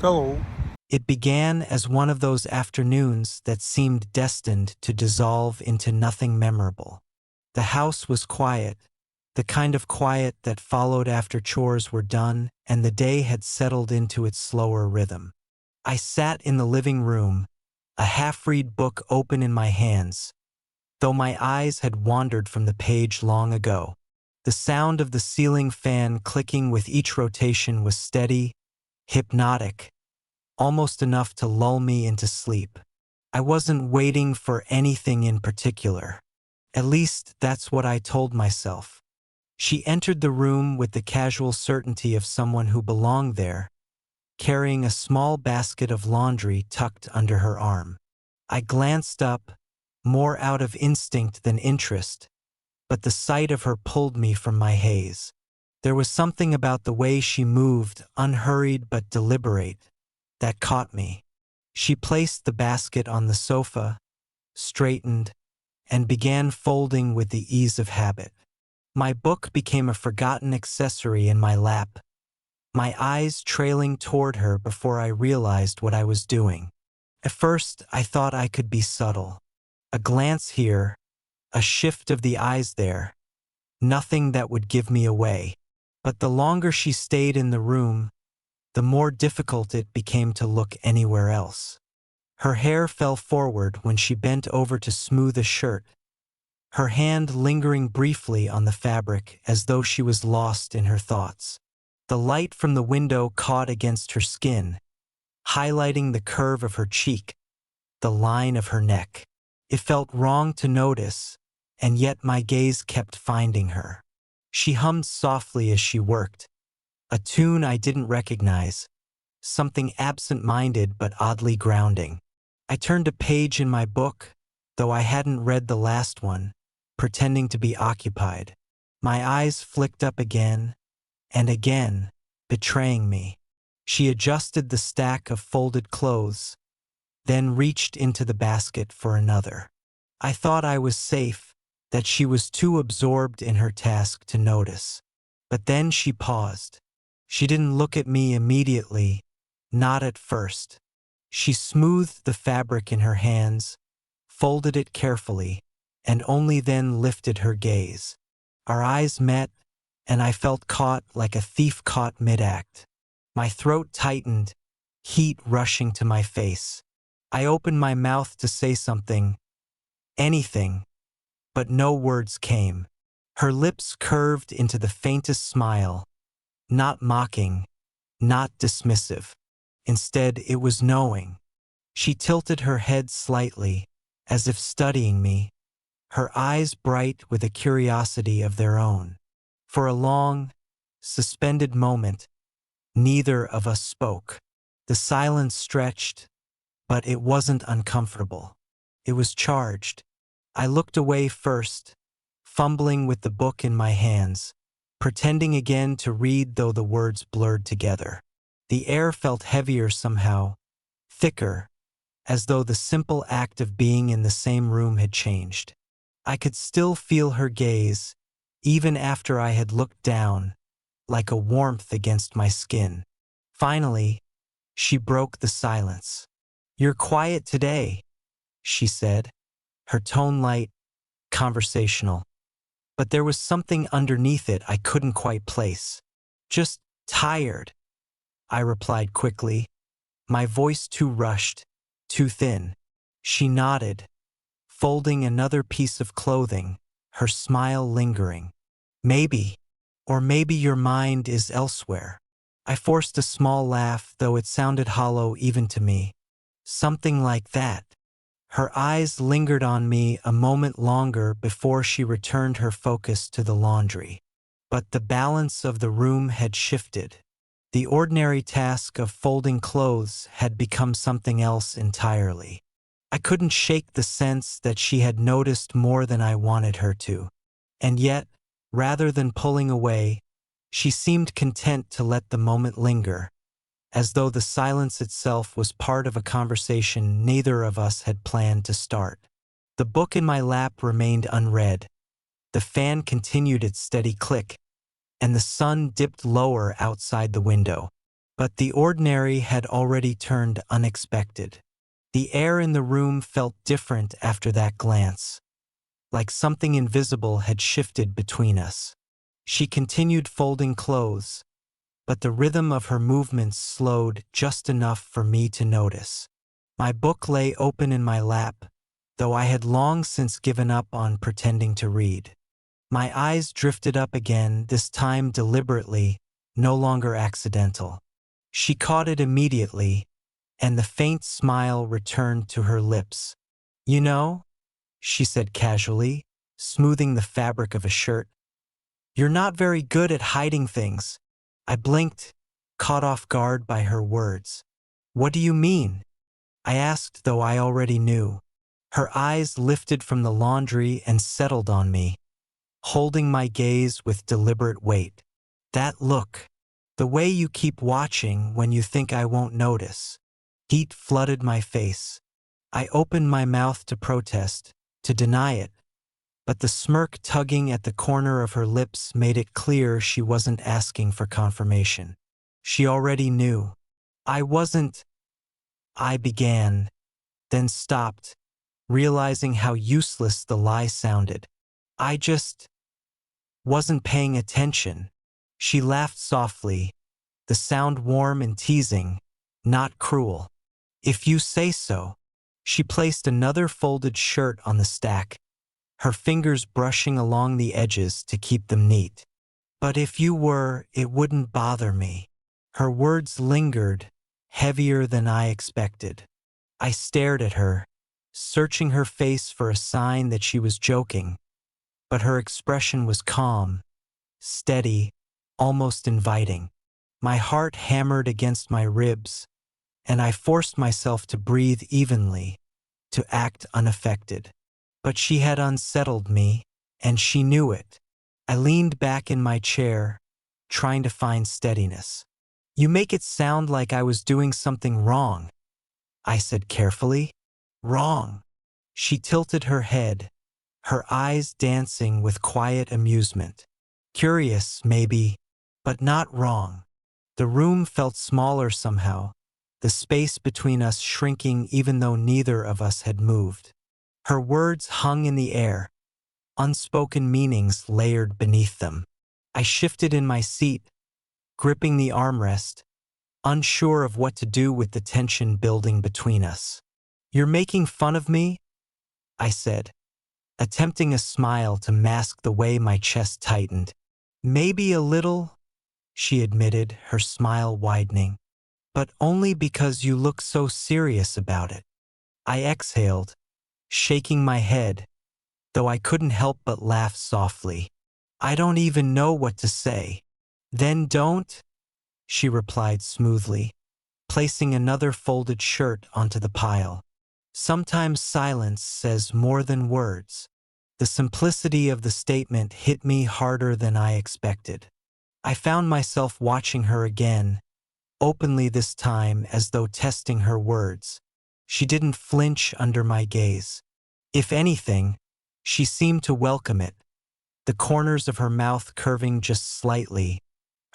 Hello. It began as one of those afternoons that seemed destined to dissolve into nothing memorable. The house was quiet, the kind of quiet that followed after chores were done and the day had settled into its slower rhythm. I sat in the living room, a half-read book open in my hands, though my eyes had wandered from the page long ago. The sound of the ceiling fan clicking with each rotation was steady, hypnotic, almost enough to lull me into sleep. I wasn't waiting for anything in particular. At least that's what I told myself. She entered the room with the casual certainty of someone who belonged there, carrying a small basket of laundry tucked under her arm. I glanced up, more out of instinct than interest, but the sight of her pulled me from my haze. There was something about the way she moved, unhurried but deliberate, that caught me. She placed the basket on the sofa, straightened, and began folding with the ease of habit. My book became a forgotten accessory in my lap, my eyes trailing toward her before I realized what I was doing. At first, I thought I could be subtle. A glance here, a shift of the eyes there, nothing that would give me away. But the longer she stayed in the room, the more difficult it became to look anywhere else. Her hair fell forward when she bent over to smooth a shirt, her hand lingering briefly on the fabric as though she was lost in her thoughts. The light from the window caught against her skin, highlighting the curve of her cheek, the line of her neck. It felt wrong to notice, and yet my gaze kept finding her. She hummed softly as she worked, a tune I didn't recognize, something absent-minded but oddly grounding. I turned a page in my book, though I hadn't read the last one, pretending to be occupied. My eyes flicked up again and again, betraying me. She adjusted the stack of folded clothes, then reached into the basket for another. I thought I was safe, that she was too absorbed in her task to notice. But then she paused. She didn't look at me immediately, not at first. She smoothed the fabric in her hands, folded it carefully, and only then lifted her gaze. Our eyes met, and I felt caught like a thief caught mid-act. My throat tightened, heat rushing to my face. I opened my mouth to say something, anything, but no words came. Her lips curved into the faintest smile, not mocking, not dismissive. Instead, it was knowing. She tilted her head slightly, as if studying me, her eyes bright with a curiosity of their own. For a long, suspended moment, neither of us spoke. The silence stretched, but it wasn't uncomfortable. It was charged. I looked away first, fumbling with the book in my hands, pretending again to read though the words blurred together. The air felt heavier somehow, thicker, as though the simple act of being in the same room had changed. I could still feel her gaze, even after I had looked down, like a warmth against my skin. Finally, she broke the silence. "You're quiet today," she said, her tone light, conversational. But there was something underneath it I couldn't quite place. "Just tired," I replied quickly, my voice too rushed, too thin. She nodded, folding another piece of clothing, her smile lingering. "Maybe, or maybe your mind is elsewhere." I forced a small laugh, though it sounded hollow even to me. "Something like that." Her eyes lingered on me a moment longer before she returned her focus to the laundry. But the balance of the room had shifted. The ordinary task of folding clothes had become something else entirely. I couldn't shake the sense that she had noticed more than I wanted her to. And yet, rather than pulling away, she seemed content to let the moment linger, as though the silence itself was part of a conversation neither of us had planned to start. The book in my lap remained unread. The fan continued its steady click, and the sun dipped lower outside the window. But the ordinary had already turned unexpected. The air in the room felt different after that glance, like something invisible had shifted between us. She continued folding clothes, but the rhythm of her movements slowed just enough for me to notice. My book lay open in my lap, though I had long since given up on pretending to read. My eyes drifted up again, this time deliberately, no longer accidental. She caught it immediately, and the faint smile returned to her lips. "You know," she said casually, smoothing the fabric of a shirt, "you're not very good at hiding things." I blinked, caught off guard by her words. "What do you mean?" I asked, though I already knew. Her eyes lifted from the laundry and settled on me, holding my gaze with deliberate weight. "That look. The way you keep watching when you think I won't notice." Heat flooded my face. I opened my mouth to protest, to deny it, but the smirk tugging at the corner of her lips made it clear she wasn't asking for confirmation. She already knew. "I wasn't—" I began, then stopped, realizing how useless the lie sounded. "I just wasn't paying attention." She laughed softly, the sound warm and teasing, not cruel. "If you say so." She placed another folded shirt on the stack, her fingers brushing along the edges to keep them neat. "But if you were, it wouldn't bother me." Her words lingered, heavier than I expected. I stared at her, searching her face for a sign that she was joking, but her expression was calm, steady, almost inviting. My heart hammered against my ribs, and I forced myself to breathe evenly, to act unaffected. But she had unsettled me, and she knew it. I leaned back in my chair, trying to find steadiness. "You make it sound like I was doing something wrong," I said carefully. "Wrong?" She tilted her head, her eyes dancing with quiet amusement. "Curious, maybe, but not wrong." The room felt smaller somehow, the space between us shrinking even though neither of us had moved. Her words hung in the air, unspoken meanings layered beneath them. I shifted in my seat, gripping the armrest, unsure of what to do with the tension building between us. "You're making fun of me?" I said, attempting a smile to mask the way my chest tightened. "Maybe a little," she admitted, her smile widening. "But only because you look so serious about it." I exhaled, shaking my head, though I couldn't help but laugh softly. "I don't even know what to say." "Then don't," she replied smoothly, placing another folded shirt onto the pile. "Sometimes silence says more than words." The simplicity of the statement hit me harder than I expected. I found myself watching her again, openly this time, as though testing her words. She didn't flinch under my gaze. If anything, she seemed to welcome it, the corners of her mouth curving just slightly,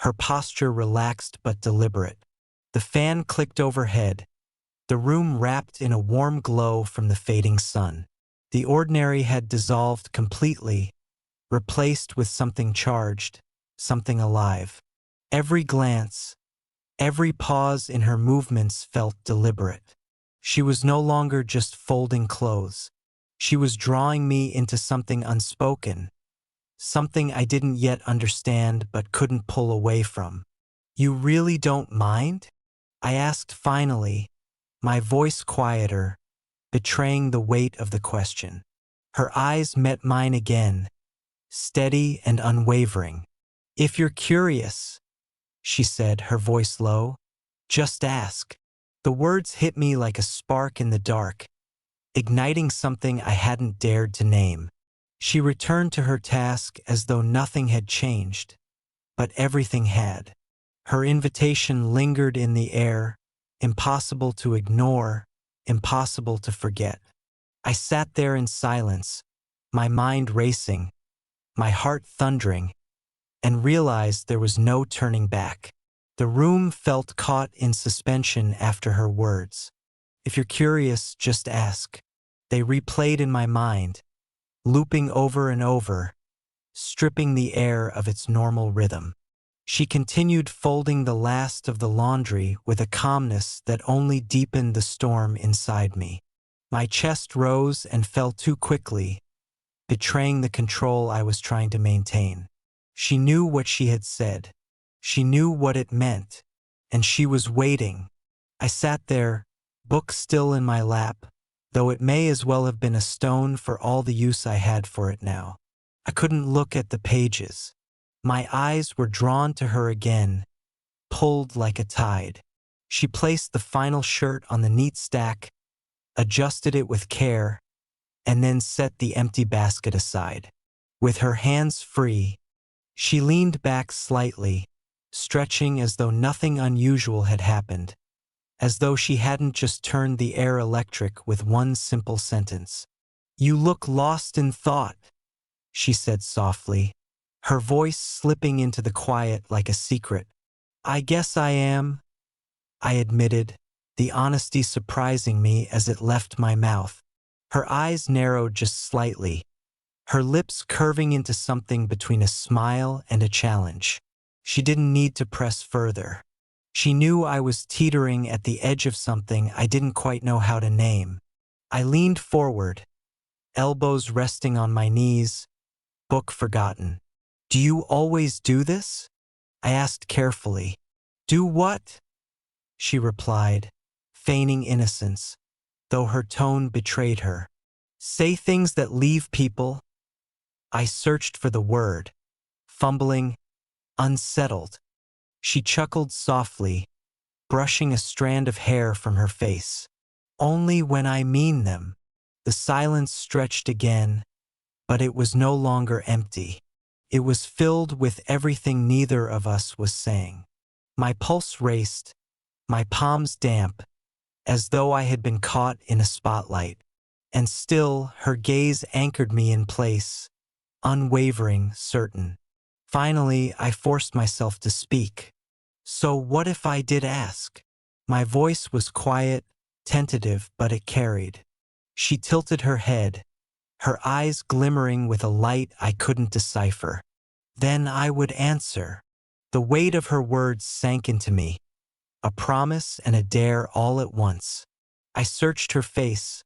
her posture relaxed but deliberate. The fan clicked overhead, the room wrapped in a warm glow from the fading sun. The ordinary had dissolved completely, replaced with something charged, something alive. Every glance, every pause in her movements felt deliberate. She was no longer just folding clothes. She was drawing me into something unspoken, something I didn't yet understand but couldn't pull away from. "You really don't mind?" I asked finally, my voice quieter, betraying the weight of the question. Her eyes met mine again, steady and unwavering. "If you're curious," she said, her voice low, "just ask." The words hit me like a spark in the dark, igniting something I hadn't dared to name. She returned to her task as though nothing had changed, but everything had. Her invitation lingered in the air, impossible to ignore, impossible to forget. I sat there in silence, my mind racing, my heart thundering, and realized there was no turning back. The room felt caught in suspension after her words. If you're curious, just ask. They replayed in my mind, looping over and over, stripping the air of its normal rhythm. She continued folding the last of the laundry with a calmness that only deepened the storm inside me. My chest rose and fell too quickly, betraying the control I was trying to maintain. She knew what she had said. She knew what it meant, and she was waiting. I sat there, book still in my lap, though it may as well have been a stone for all the use I had for it now. I couldn't look at the pages. My eyes were drawn to her again, pulled like a tide. She placed the final shirt on the neat stack, adjusted it with care, and then set the empty basket aside. With her hands free, she leaned back slightly, stretching as though nothing unusual had happened, as though she hadn't just turned the air electric with one simple sentence. "You look lost in thought," she said softly, her voice slipping into the quiet like a secret. "I guess I am," I admitted, the honesty surprising me as it left my mouth. Her eyes narrowed just slightly, her lips curving into something between a smile and a challenge. She didn't need to press further. She knew I was teetering at the edge of something I didn't quite know how to name. I leaned forward, elbows resting on my knees, book forgotten. "Do you always do this?" I asked carefully. "Do what?" she replied, feigning innocence, though her tone betrayed her. "Say things that leave people." I searched for the word, fumbling, unsettled. She chuckled softly, brushing a strand of hair from her face. "Only when I mean them." The silence stretched again, but it was no longer empty. It was filled with everything neither of us was saying. My pulse raced, my palms damp, as though I had been caught in a spotlight. And still, her gaze anchored me in place, unwavering, certain. Finally, I forced myself to speak. "So what if I did ask?" My voice was quiet, tentative, but it carried. She tilted her head, her eyes glimmering with a light I couldn't decipher. "Then I would answer." The weight of her words sank into me, a promise and a dare all at once. I searched her face,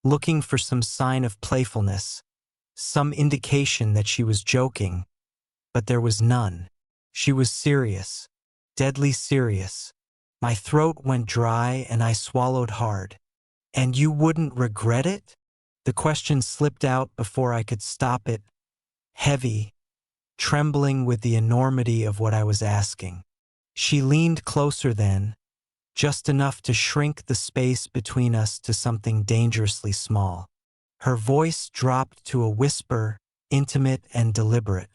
looking for some sign of playfulness, some indication that she was joking, but there was none. She was serious, deadly serious. My throat went dry and I swallowed hard. "And you wouldn't regret it?" The question slipped out before I could stop it, heavy, trembling with the enormity of what I was asking. She leaned closer then, just enough to shrink the space between us to something dangerously small. Her voice dropped to a whisper, intimate and deliberate.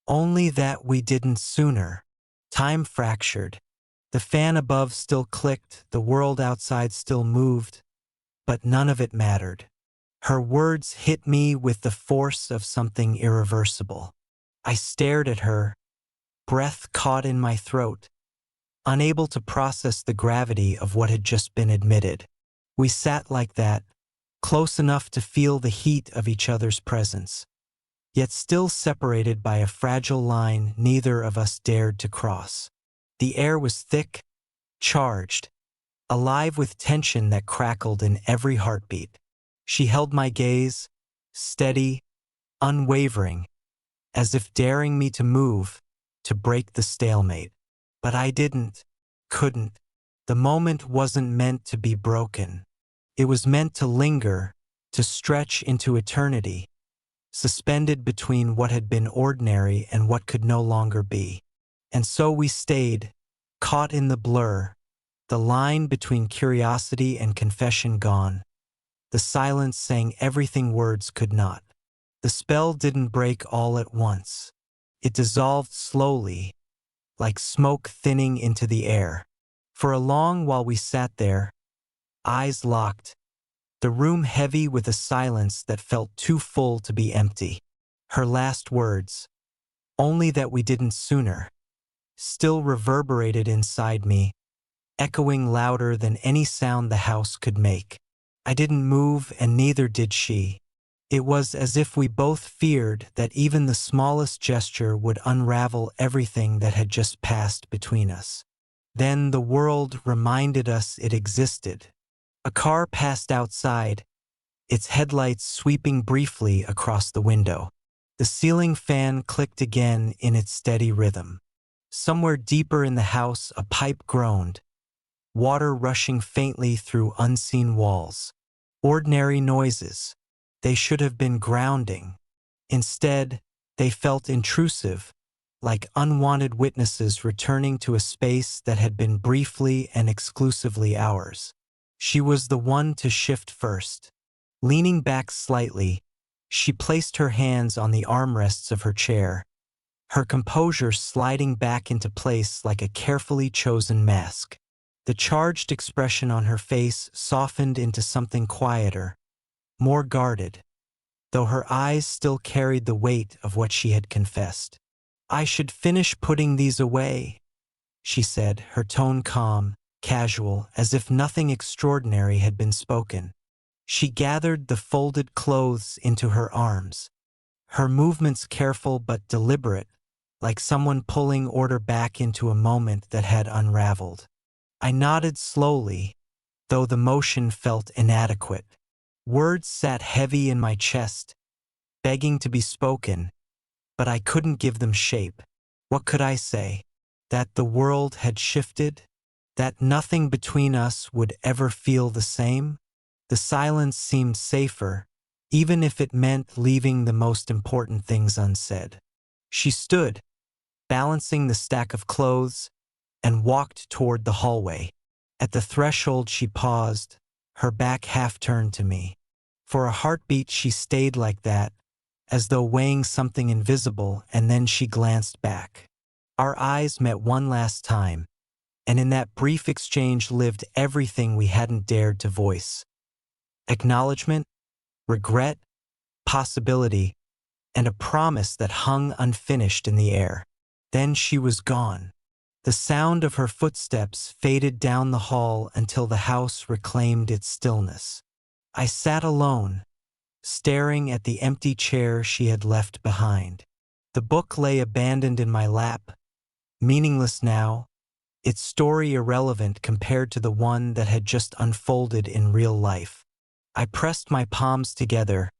"Only that we didn't sooner." Time fractured. The fan above still clicked, the world outside still moved, but none of it mattered. Her words hit me with the force of something irreversible. I stared at her, breath caught in my throat, unable to process the gravity of what had just been admitted. We sat like that, close enough to feel the heat of each other's presence, yet still separated by a fragile line neither of us dared to cross. The air was thick, charged, alive with tension that crackled in every heartbeat. She held my gaze, steady, unwavering, as if daring me to move, to break the stalemate. But I couldn't. The moment wasn't meant to be broken. It was meant to linger, to stretch into eternity, suspended between what had been ordinary and what could no longer be. And so we stayed, caught in the blur, the line between curiosity and confession gone, the silence saying everything words could not. The spell didn't break all at once. It dissolved slowly, like smoke thinning into the air. For a long while we sat there, eyes locked, the room heavy with a silence that felt too full to be empty. Her last words, "Only that we didn't sooner," still reverberated inside me, echoing louder than any sound the house could make. I didn't move, and neither did she. It was as if we both feared that even the smallest gesture would unravel everything that had just passed between us. Then the world reminded us it existed. A car passed outside, its headlights sweeping briefly across the window. The ceiling fan clicked again in its steady rhythm. Somewhere deeper in the house, a pipe groaned, water rushing faintly through unseen walls. Ordinary noises. They should have been grounding. Instead, they felt intrusive, like unwanted witnesses returning to a space that had been briefly and exclusively ours. She was the one to shift first. Leaning back slightly, she placed her hands on the armrests of her chair, her composure sliding back into place like a carefully chosen mask. The charged expression on her face softened into something quieter, more guarded, though her eyes still carried the weight of what she had confessed. "I should finish putting these away," she said, her tone calm, casual, as if nothing extraordinary had been spoken. She gathered the folded clothes into her arms, her movements careful but deliberate, like someone pulling order back into a moment that had unraveled. I nodded slowly, though the motion felt inadequate. Words sat heavy in my chest, begging to be spoken, but I couldn't give them shape. What could I say? That the world had shifted? That nothing between us would ever feel the same? The silence seemed safer, even if it meant leaving the most important things unsaid. She stood, balancing the stack of clothes, and walked toward the hallway. At the threshold she paused, her back half turned to me. For a heartbeat she stayed like that, as though weighing something invisible, and then she glanced back. Our eyes met one last time, and in that brief exchange lived everything we hadn't dared to voice. Acknowledgement, regret, possibility, and a promise that hung unfinished in the air. Then she was gone. The sound of her footsteps faded down the hall until the house reclaimed its stillness. I sat alone, staring at the empty chair she had left behind. The book lay abandoned in my lap, meaningless now, its story irrelevant compared to the one that had just unfolded in real life. I pressed my palms together,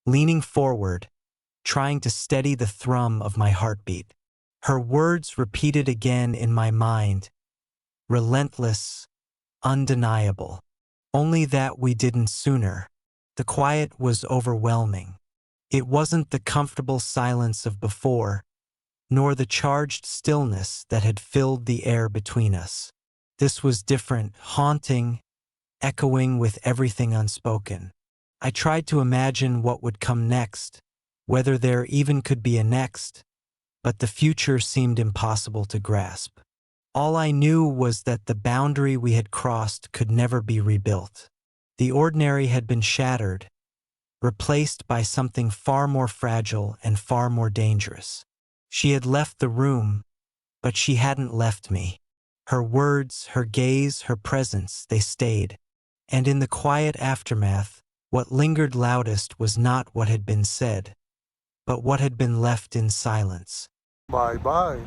leaning forward, trying to steady the thrum of my heartbeat. Her words repeated again in my mind, relentless, undeniable. Only that we didn't sooner. The quiet was overwhelming. It wasn't the comfortable silence of before, nor the charged stillness that had filled the air between us. This was different, haunting, echoing with everything unspoken. I tried to imagine what would come next, whether there even could be a next, but the future seemed impossible to grasp. All I knew was that the boundary we had crossed could never be rebuilt. The ordinary had been shattered, replaced by something far more fragile and far more dangerous. She had left the room, but she hadn't left me. Her words, her gaze, her presence, they stayed. And in the quiet aftermath, what lingered loudest was not what had been said, but what had been left in silence. Bye-bye.